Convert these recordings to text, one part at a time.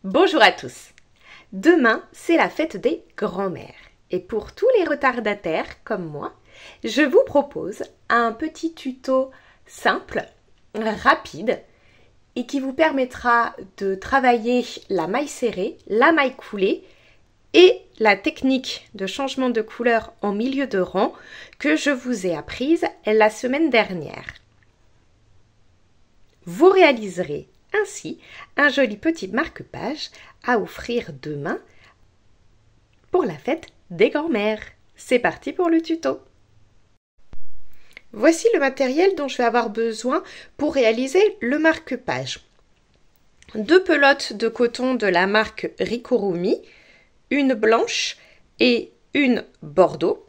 Bonjour à tous. Demain, c'est la fête des grands-mères. Et pour tous les retardataires comme moi, je vous propose un petit tuto simple, rapide, et qui vous permettra de travailler la maille serrée, la maille coulée et la technique de changement de couleur en milieu de rang que je vous ai apprise la semaine dernière. Vous réaliserez ainsi un joli petit marque-page à offrir demain pour la fête des grands-mères. C'est parti pour le tuto. Voici le matériel dont je vais avoir besoin pour réaliser le marque-page. 2 pelotes de coton de la marque Ricorumi, une blanche et une bordeaux,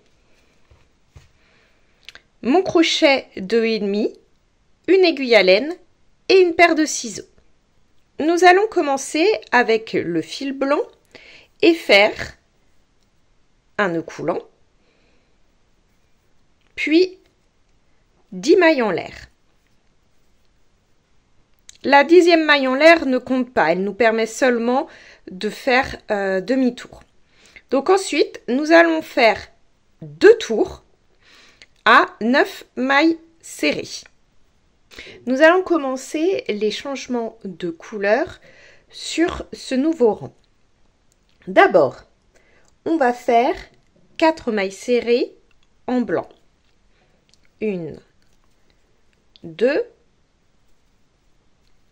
mon crochet 2,5, une aiguille à laine et une paire de ciseaux. Nous allons commencer avec le fil blanc et faire un nœud coulant, puis 10 mailles en l'air. La 10e maille en l'air ne compte pas, elle nous permet seulement de faire demi-tour. Donc ensuite, nous allons faire 2 tours à 9 mailles serrées. Nous allons commencer les changements de couleur sur ce nouveau rang. D'abord, on va faire 4 mailles serrées en blanc. 1, 2,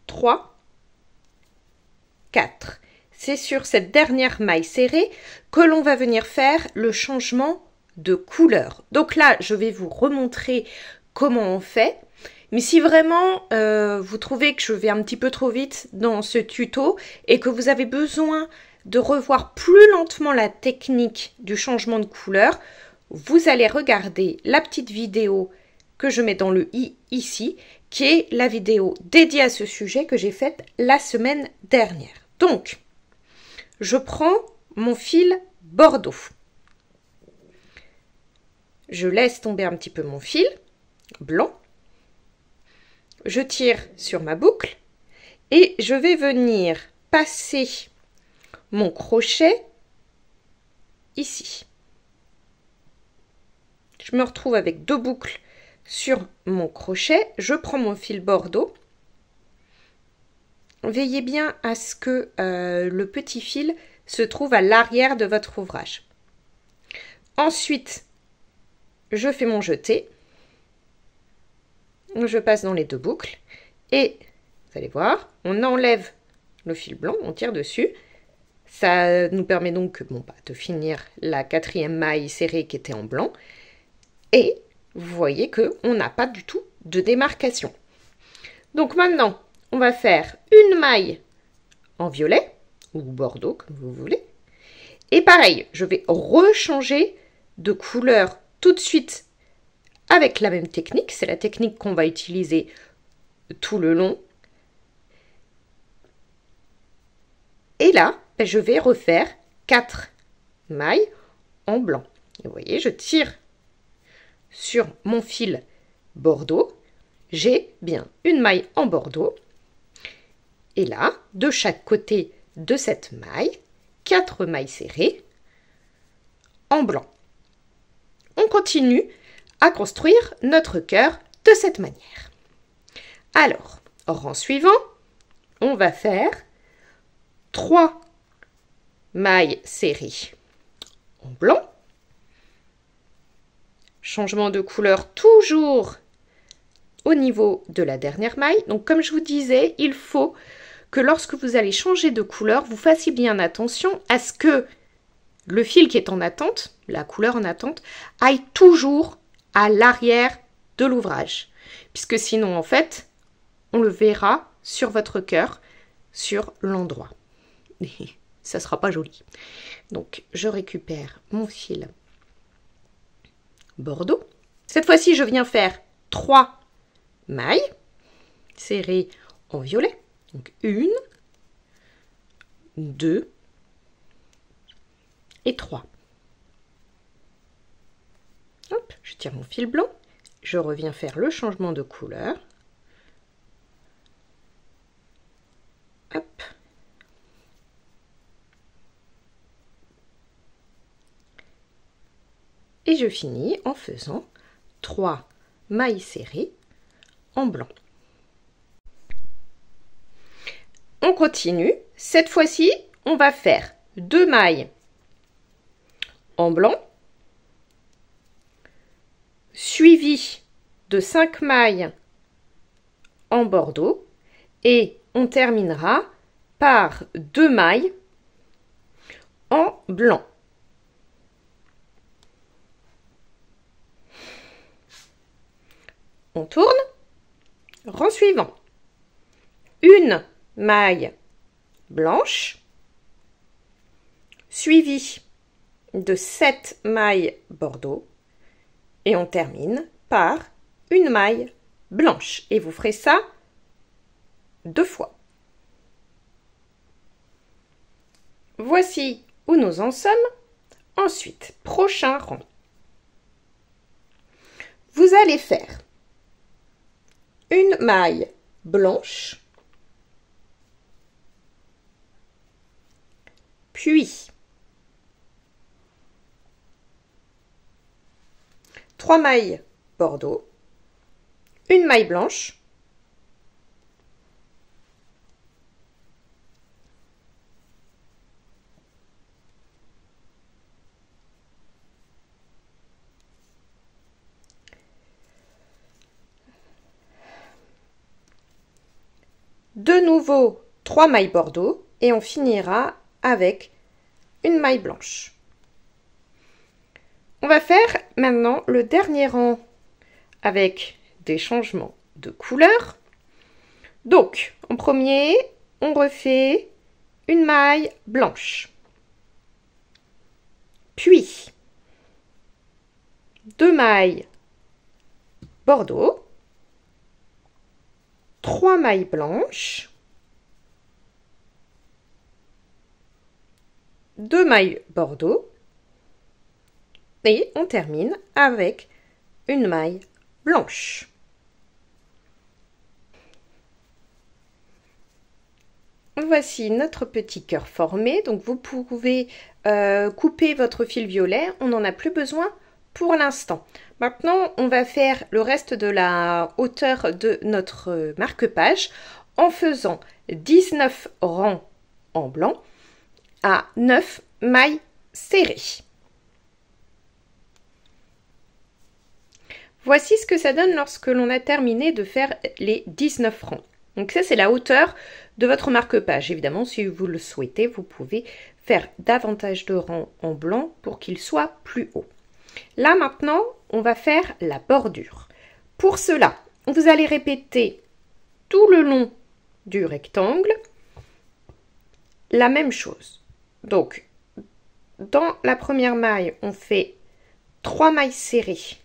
3, 4. C'est sur cette dernière maille serrée que l'on va venir faire le changement de couleur. Donc là, je vais vous remontrer comment on fait. Mais si vraiment vous trouvez que je vais un petit peu trop vite dans ce tuto et que vous avez besoin de revoir plus lentement la technique du changement de couleur, vous allez regarder la petite vidéo que je mets dans le i ici, qui est la vidéo dédiée à ce sujet que j'ai faite la semaine dernière. Donc, je prends mon fil bordeaux. Je laisse tomber un petit peu mon fil blanc. Je tire sur ma boucle et je vais venir passer mon crochet ici. Je me retrouve avec 2 boucles sur mon crochet. Je prends mon fil bordeaux. Veillez bien à ce que le petit fil se trouve à l'arrière de votre ouvrage. Ensuite, je fais mon jeté. Je passe dans les 2 boucles et vous allez voir, on enlève le fil blanc, on tire dessus. Ça nous permet donc de finir la 4e maille serrée qui était en blanc. Et vous voyez qu'on n'a pas du tout de démarcation. Donc maintenant, on va faire une maille en violet ou bordeaux comme vous voulez. Et pareil, je vais rechanger de couleur tout de suite avec la même technique. C'est la technique qu'on va utiliser tout le long. Et là, je vais refaire 4 mailles en blanc. Et vous voyez, je tire sur mon fil bordeaux. J'ai bien une maille en bordeaux. Et là, de chaque côté de cette maille, 4 mailles serrées en blanc. On continue à construire notre cœur de cette manière. Alors, rang suivant, on va faire 3 mailles serrées en blanc. Changement de couleur toujours au niveau de la dernière maille. Donc comme je vous disais, il faut que lorsque vous allez changer de couleur, vous fassiez bien attention à ce que le fil qui est en attente, la couleur en attente, aille toujours à l'arrière de l'ouvrage. Puisque sinon, en fait, on le verra sur votre cœur, sur l'endroit. Ça ne sera pas joli. Donc, je récupère mon fil bordeaux. Cette fois-ci, je viens faire 3 mailles serrées en violet. Donc, 1, 2 et 3. Hop, je tire mon fil blanc. Je reviens faire le changement de couleur. Hop. Et je finis en faisant 3 mailles serrées en blanc. On continue. Cette fois-ci, on va faire 2 mailles en blanc, suivi de 5 mailles en bordeaux, et on terminera par 2 mailles en blanc. On tourne. Rang suivant. Une maille blanche, suivie de 7 mailles bordeaux, et on termine par une maille blanche. Et vous ferez ça 2 fois. Voici où nous en sommes. Ensuite, prochain rang. Vous allez faire une maille blanche, puis 3 mailles bordeaux, une maille blanche, de nouveau 3 mailles bordeaux, et on finira avec une maille blanche. On va faire maintenant le dernier rang avec des changements de couleur. Donc, en premier, on refait une maille blanche, puis 2 mailles bordeaux, 3 mailles blanches, 2 mailles bordeaux, et on termine avec une maille blanche. Voici notre petit cœur formé. Donc vous pouvez couper votre fil violet, on n'en a plus besoin pour l'instant. Maintenant, on va faire le reste de la hauteur de notre marque-page en faisant 19 rangs en blanc à 9 mailles serrées. Voici ce que ça donne lorsque l'on a terminé de faire les 19 rangs. Donc ça, c'est la hauteur de votre marque-page. Évidemment, si vous le souhaitez, vous pouvez faire davantage de rangs en blanc pour qu'il soit plus haut. Là, maintenant, on va faire la bordure. Pour cela, vous allez répéter tout le long du rectangle la même chose. Donc, dans la première maille, on fait 3 mailles serrées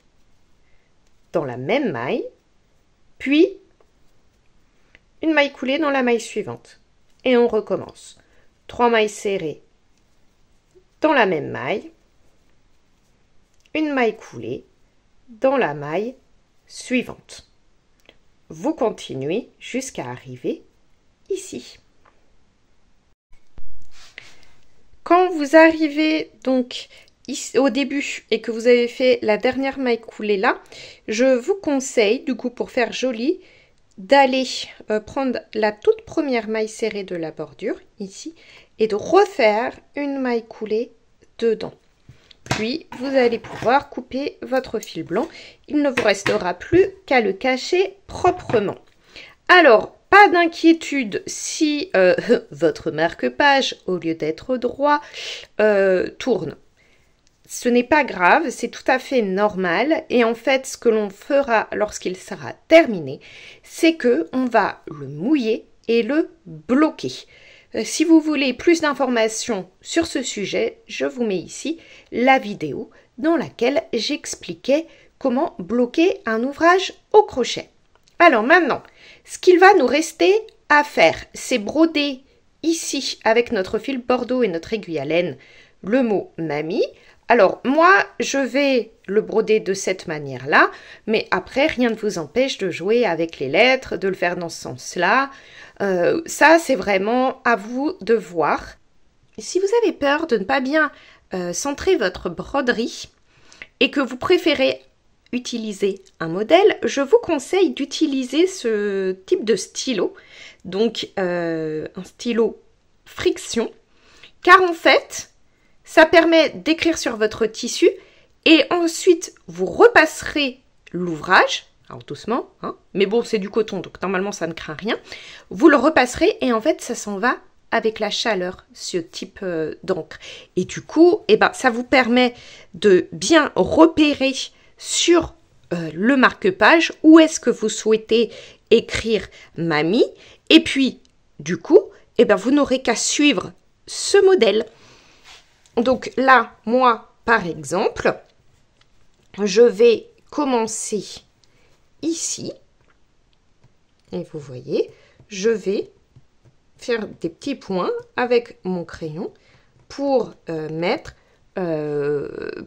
dans la même maille, puis une maille coulée dans la maille suivante. Et on recommence. 3 mailles serrées dans la même maille, une maille coulée dans la maille suivante. Vous continuez jusqu'à arriver ici. Quand vous arrivez donc ici, au début, et que vous avez fait la dernière maille coulée là, je vous conseille, du coup, pour faire joli, d'aller prendre la toute première maille serrée de la bordure, ici, et de refaire une maille coulée dedans. Puis, vous allez pouvoir couper votre fil blanc. Il ne vous restera plus qu'à le cacher proprement. Alors, pas d'inquiétude si votre marque-page, au lieu d'être droit, tourne. Ce n'est pas grave, c'est tout à fait normal. Et en fait, ce que l'on fera lorsqu'il sera terminé, c'est que on va le mouiller et le bloquer. Si vous voulez plus d'informations sur ce sujet, je vous mets ici la vidéo dans laquelle j'expliquais comment bloquer un ouvrage au crochet. Alors maintenant, ce qu'il va nous rester à faire, c'est broder ici avec notre fil bordeaux et notre aiguille à laine le mot mamie. Alors moi, je vais le broder de cette manière-là, mais après, rien ne vous empêche de jouer avec les lettres, de le faire dans ce sens-là. Ça, c'est vraiment à vous de voir. Si vous avez peur de ne pas bien centrer votre broderie, et que vous préférez utiliser un modèle, je vous conseille d'utiliser ce type de stylo, donc un stylo friction, car en fait, ça permet d'écrire sur votre tissu et ensuite vous repasserez l'ouvrage, alors doucement, hein, mais bon c'est du coton donc normalement ça ne craint rien, vous le repasserez et en fait ça s'en va avec la chaleur, ce type d'encre. Et du coup, eh ben, ça vous permet de bien repérer sur le marque-page où est-ce que vous souhaitez écrire mamie. Et puis, du coup, eh ben, vous n'aurez qu'à suivre ce modèle. Donc là, moi, par exemple, je vais commencer ici. Et vous voyez, je vais faire des petits points avec mon crayon pour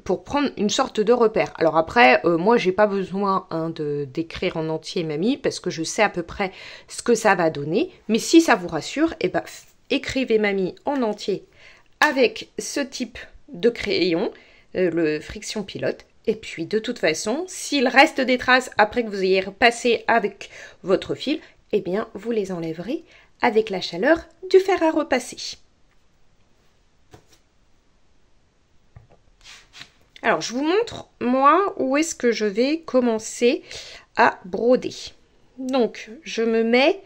pour prendre une sorte de repère. Alors après, moi, j'ai pas besoin d'écrire en entier mamie parce que je sais à peu près ce que ça va donner. Mais si ça vous rassure, eh ben, écrivez mamie en entier avec ce type de crayon, le Friction Pilote. Et puis, de toute façon, s'il reste des traces après que vous ayez repassé avec votre fil, eh bien, vous les enlèverez avec la chaleur du fer à repasser. Alors, je vous montre, moi, où est-ce que je vais commencer à broder. Donc, je me mets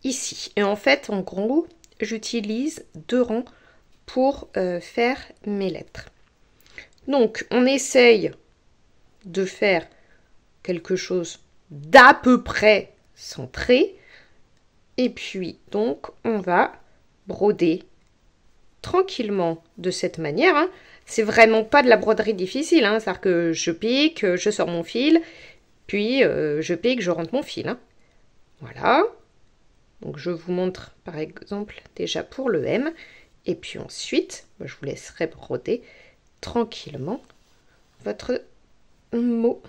ici. Et en fait, en gros, j'utilise 2 rangs pour faire mes lettres. Donc, on essaye de faire quelque chose d'à peu près centré. Et puis, donc, on va broder tranquillement de cette manière. Hein. C'est vraiment pas de la broderie difficile. Hein. C'est-à-dire que je pique, je sors mon fil, puis je pique, je rentre mon fil. Hein. Voilà. Donc, je vous montre, par exemple, déjà pour le M. Et puis ensuite, je vous laisserai broder tranquillement votre mot.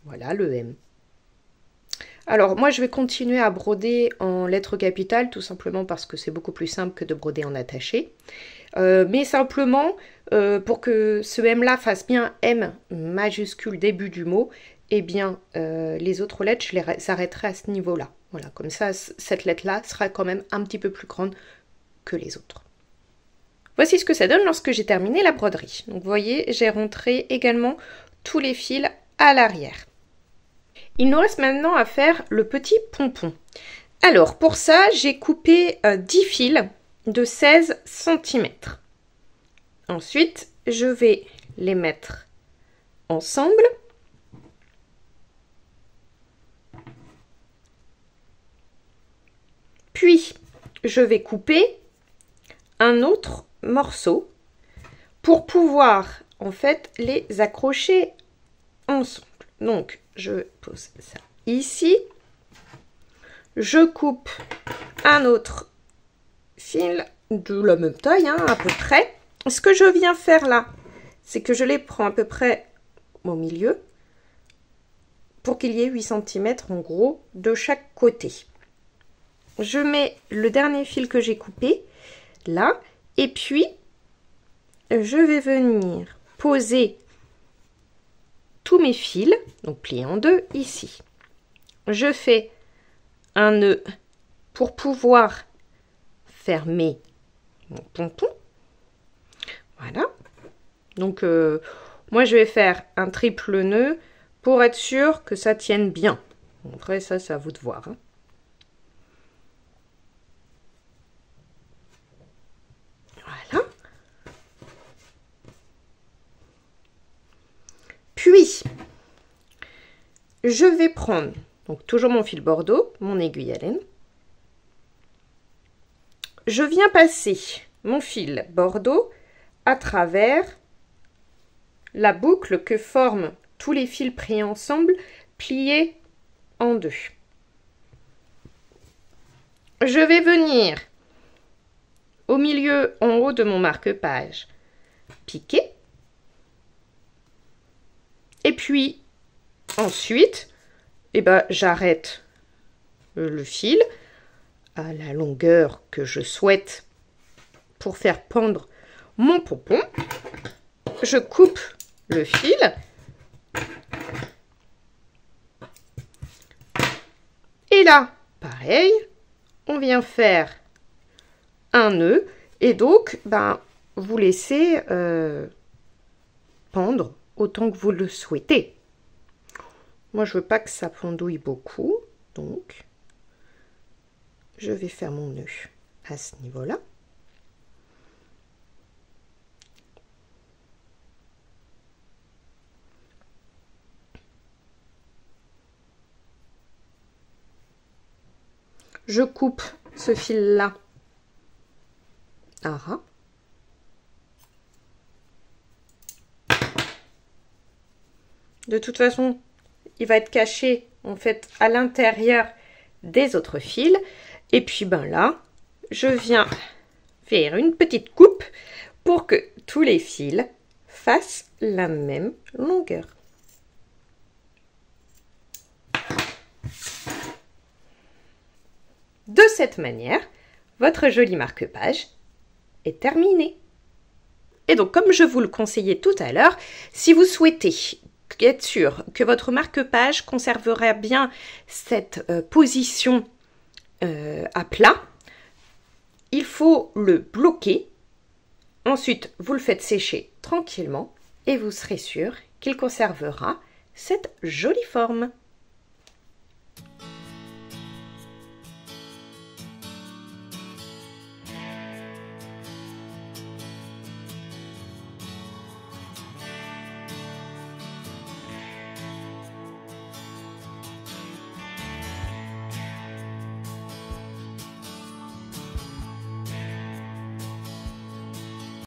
Voilà le M. Alors moi je vais continuer à broder en lettres capitales tout simplement parce que c'est beaucoup plus simple que de broder en attaché. Mais simplement pour que ce M là fasse bien M majuscule début du mot, eh bien les autres lettres je les arrêterai à ce niveau là. Voilà, comme ça cette lettre là sera quand même un petit peu plus grande que les autres. Voici ce que ça donne lorsque j'ai terminé la broderie. Donc vous voyez, j'ai rentré également tous les fils à l'arrière. Il nous reste maintenant à faire le petit pompon. Alors pour ça, j'ai coupé 10 fils de 16 cm. Ensuite, je vais les mettre ensemble. Puis, je vais couper un autre morceau pour pouvoir en fait les accrocher ensemble. Donc, je pose ça ici. Je coupe un autre fil de la même taille, hein, à peu près. Ce que je viens faire là, c'est que je les prends à peu près au milieu pour qu'il y ait 8 cm en gros de chaque côté. Je mets le dernier fil que j'ai coupé là et puis je vais venir poser tous mes fils, donc pliés en deux ici. Je fais un nœud pour pouvoir fermer mon pompon. Voilà. Donc moi je vais faire un triple nœud pour être sûr que ça tienne bien. Après ça, c'est à vous de voir. Hein. Voilà. Puis, je vais prendre, donc toujours mon fil Bordeaux, mon aiguille à laine. Je viens passer mon fil Bordeaux à travers la boucle que forment tous les fils pris ensemble, pliés en deux. Je vais venir au milieu, en haut de mon marque-page, piquer. Et puis, ensuite, eh ben, j'arrête le fil à la longueur que je souhaite pour faire pendre mon pompon. Je coupe le fil. Et là, pareil, on vient faire un nœud et donc, vous laissez pendre autant que vous le souhaitez. Moi, je veux pas que ça pendouille beaucoup, donc je vais faire mon nœud à ce niveau-là. Je coupe ce fil-là à ras. De toute façon, il va être caché en fait à l'intérieur des autres fils. Et puis là, je viens faire une petite coupe pour que tous les fils fassent la même longueur. De cette manière, votre joli marque-page est terminé. Et donc, comme je vous le conseillais tout à l'heure, si vous souhaitez être sûr que votre marque-page conservera bien cette position à plat, il faut le bloquer. Ensuite, vous le faites sécher tranquillement et vous serez sûr qu'il conservera cette jolie forme.